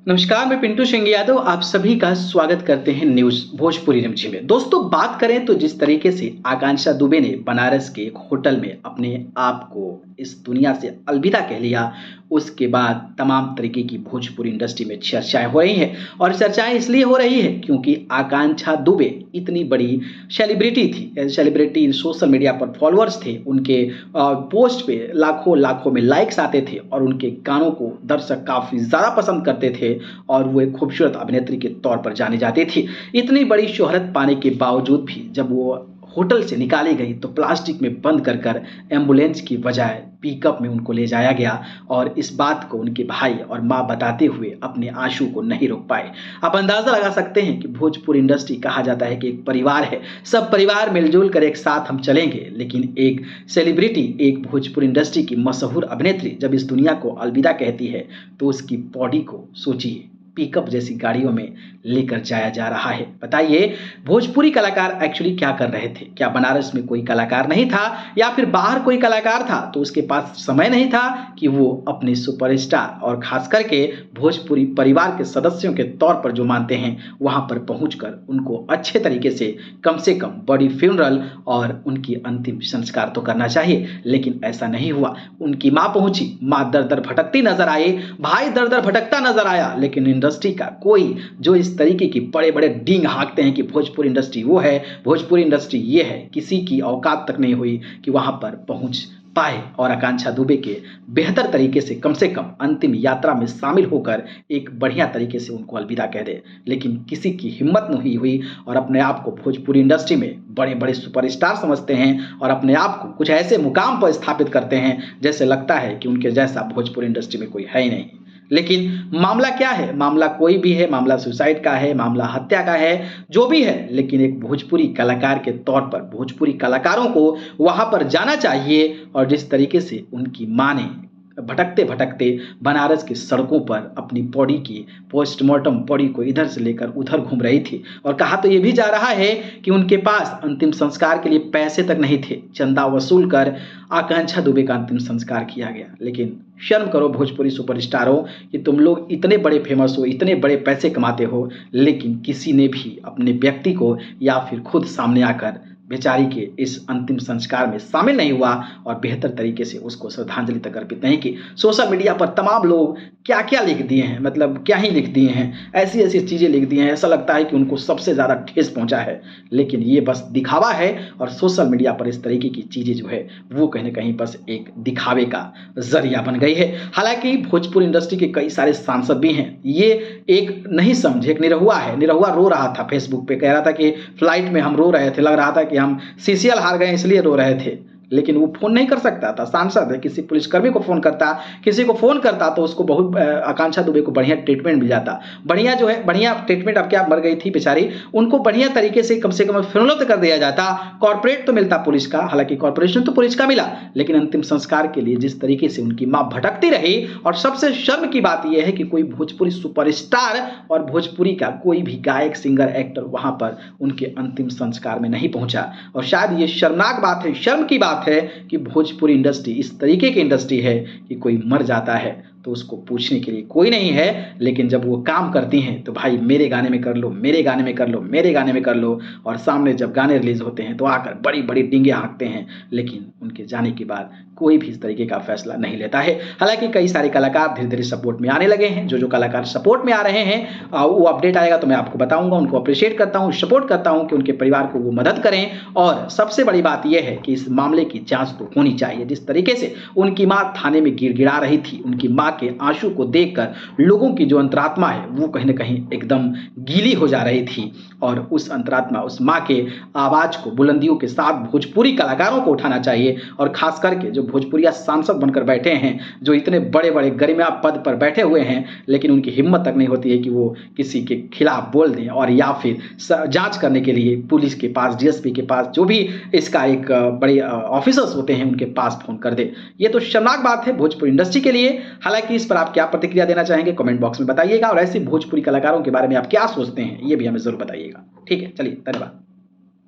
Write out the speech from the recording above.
नमस्कार, मैं पिंटू सिंह यादव आप सभी का स्वागत करते हैं न्यूज भोजपुरी रिमझिम में। दोस्तों, बात करें तो जिस तरीके से आकांक्षा दुबे ने बनारस के एक होटल में अपने आप को इस दुनिया से अलविदा कह लिया, उसके बाद तमाम तरीके की भोजपुरी इंडस्ट्री में चर्चाएं हो रही हैं। और चर्चाएं इसलिए हो रही है क्योंकि आकांक्षा दुबे इतनी बड़ी सेलिब्रिटी थी। सेलिब्रिटी सोशल मीडिया पर फॉलोअर्स थे, उनके पोस्ट पे लाखों लाखों में लाइक्स आते थे और उनके गानों को दर्शक काफ़ी ज़्यादा पसंद करते थे और वो एक खूबसूरत अभिनेत्री के तौर पर जानी जाती थी। इतनी बड़ी शोहरत पाने के बावजूद भी जब वो होटल से निकाली गई तो प्लास्टिक में बंद कर एम्बुलेंस की बजाय पिकअप में उनको ले जाया गया और इस बात को उनके भाई और माँ बताते हुए अपने आंसू को नहीं रोक पाए। आप अंदाजा लगा सकते हैं कि भोजपुरी इंडस्ट्री कहा जाता है कि एक परिवार है, सब परिवार मिलजुल कर एक साथ हम चलेंगे, लेकिन एक सेलिब्रिटी, एक भोजपुरी इंडस्ट्री की मशहूर अभिनेत्री जब इस दुनिया को अलविदा कहती है तो उसकी बॉडी को सोचिए, पिकअप जैसी गाड़ियों में लेकर जाया जा रहा है। बताइए, भोजपुरी कलाकार एक्चुअली क्या कर रहे थे? क्या बनारस में कोई कलाकार नहीं था या फिर बाहर कोई कलाकार था तो उसके पास समय नहीं था कि वो अपने सुपरस्टार और खास करके भोजपुरी परिवार के सदस्यों के तौर पर जो मानते हैं वहां पर पहुंचकर उनको अच्छे तरीके से कम बड़ी फ्यूनरल और उनकी अंतिम संस्कार तो करना चाहिए। लेकिन ऐसा नहीं हुआ। उनकी माँ पहुंची, माँ दर दर भटकती नजर आई, भाई दर दर भटकता नजर आया, लेकिन इंडस्ट्री का कोई जो इस तरीके की बड़े बड़े डींग हाँकते हैं कि भोजपुरी इंडस्ट्री वो है, भोजपुरी इंडस्ट्री ये है, किसी की औकात तक नहीं हुई कि वहां पर पहुंच पाए और आकांक्षा दुबे के बेहतर तरीके से कम अंतिम यात्रा में शामिल होकर एक बढ़िया तरीके से उनको अलविदा कह दे। लेकिन किसी की हिम्मत नहीं हुई और अपने आप को भोजपुरी इंडस्ट्री में बड़े बड़े सुपरस्टार समझते हैं और अपने आप को कुछ ऐसे मुकाम पर स्थापित करते हैं जैसे लगता है कि उनके जैसा भोजपुरी इंडस्ट्री में कोई है ही नहीं। लेकिन मामला क्या है? मामला कोई भी है, मामला सुसाइड का है, मामला हत्या का है, जो भी है, लेकिन एक भोजपुरी कलाकार के तौर पर भोजपुरी कलाकारों को वहां पर जाना चाहिए। और जिस तरीके से उनकी मां ने भटकते भटकते बनारस की सड़कों पर अपनी बॉडी की पोस्टमार्टम बॉडी को इधर से लेकर उधर घूम रही थी और कहा तो ये भी जा रहा है कि उनके पास अंतिम संस्कार के लिए पैसे तक नहीं थे, चंदा वसूल कर आकांक्षा दुबे का अंतिम संस्कार किया गया। लेकिन शर्म करो भोजपुरी सुपरस्टारों कि तुम लोग इतने बड़े फेमस हो, इतने बड़े पैसे कमाते हो, लेकिन किसी ने भी अपने व्यक्ति को या फिर खुद सामने आकर बेचारी के इस अंतिम संस्कार में शामिल नहीं हुआ और बेहतर तरीके से उसको श्रद्धांजलि तक अर्पित नहीं की। सोशल मीडिया पर तमाम लोग क्या क्या लिख दिए हैं, मतलब क्या ही लिख दिए हैं, ऐसी ऐसी चीज़ें लिख दी हैं, ऐसा लगता है कि उनको सबसे ज़्यादा ठेस पहुंचा है। लेकिन ये बस दिखावा है और सोशल मीडिया पर इस तरीके की चीज़ें जो है वो कहीं ना कहीं बस एक दिखावे का जरिया बन गई है। हालांकि भोजपुरी इंडस्ट्री के कई सारे सांसद भी हैं, ये एक नहीं समझे, एक निरहुआ है, निरहुआ रो रहा था फेसबुक पे, कह रहा था कि फ्लाइट में हम रो रहे थे, लग रहा था कि हम सीसीएल हार गए इसलिए रो रहे थे। लेकिन वो फोन नहीं कर सकता था, सांसद है, किसी पुलिसकर्मी को फोन करता, किसी को फोन करता तो उसको बहुत आकांक्षा दुबे को बढ़िया ट्रीटमेंट मिल जाता। बढ़िया जो है बढ़िया ट्रीटमेंट, अब क्या मर गई थी बेचारी, उनको बढ़िया तरीके से कम फ्यूनरल कर दिया जाता, कॉर्पोरेट तो मिलता पुलिस का, हालांकि कॉर्पोरेशन तो पुलिस का मिला, लेकिन अंतिम संस्कार के लिए जिस तरीके से उनकी माँ भटकती रही। और सबसे शर्म की बात यह है कि कोई भोजपुरी सुपरस्टार और भोजपुरी का कोई भी गायक, सिंगर, एक्टर वहां पर उनके अंतिम संस्कार में नहीं पहुंचा। और शायद ये शर्मनाक बात है, शर्म की बात है कि भोजपुरी इंडस्ट्री इस तरीके की इंडस्ट्री है कि कोई मर जाता है तो उसको पूछने के लिए कोई नहीं है, लेकिन जब वो काम करती हैं तो भाई मेरे गाने में कर लो, मेरे गाने में कर लो, मेरे गाने में कर लो, और सामने जब गाने रिलीज होते हैं तो आकर बड़ी बड़ी डींगे हाँकते हैं। लेकिन उनके जाने के बाद कोई भी इस तरीके का फैसला नहीं लेता है। हालांकि कई सारे कलाकार धीरे धीरे सपोर्ट में आने लगे हैं। जो कलाकार सपोर्ट में आ रहे हैं वो अपडेट आएगा तो मैं आपको बताऊंगा। उनको अप्रिशिएट करता हूँ, सपोर्ट करता हूँ कि उनके परिवार को वो मदद करें। और सबसे बड़ी बात यह है कि इस मामले की जांच तो होनी चाहिए। जिस तरीके से उनकी माँ थाने में गिड़गिड़ा रही थी, उनकी माँ के आंसू को देखकर लोगों की जो अंतरात्मा है वो कहीं ना कहीं एकदम गीली हो जा रही थी। और उस अंतरात्मा, उस माँ के आवाज को बुलंदियों के साथ भोजपुरी कलाकारों को उठाना चाहिए। और खास करके जो भोजपुरिया सांसद बनकर बैठे हैं, जो इतने बड़े बड़े गरिमा पद पर बैठे हुए हैं, लेकिन उनकी हिम्मत तक नहीं होती है कि वो किसी के खिलाफ बोल दें और या फिर जांच करने के लिए पुलिस के पास, डीएसपी के पास, जो भी इसका एक बड़े ऑफिसर्स होते हैं उनके पास फोन कर दे। ये तो शर्मनाक बात है भोजपुरी इंडस्ट्री के लिए। हालांकि इस पर आप क्या प्रतिक्रिया देना चाहेंगे कमेंट बॉक्स में बताइएगा, और ऐसे भोजपुरी कलाकारों के बारे में आप क्या सोचते हैं ये भी हमें जरूर बताइएगा। ठीक है, चलिए, धन्यवाद।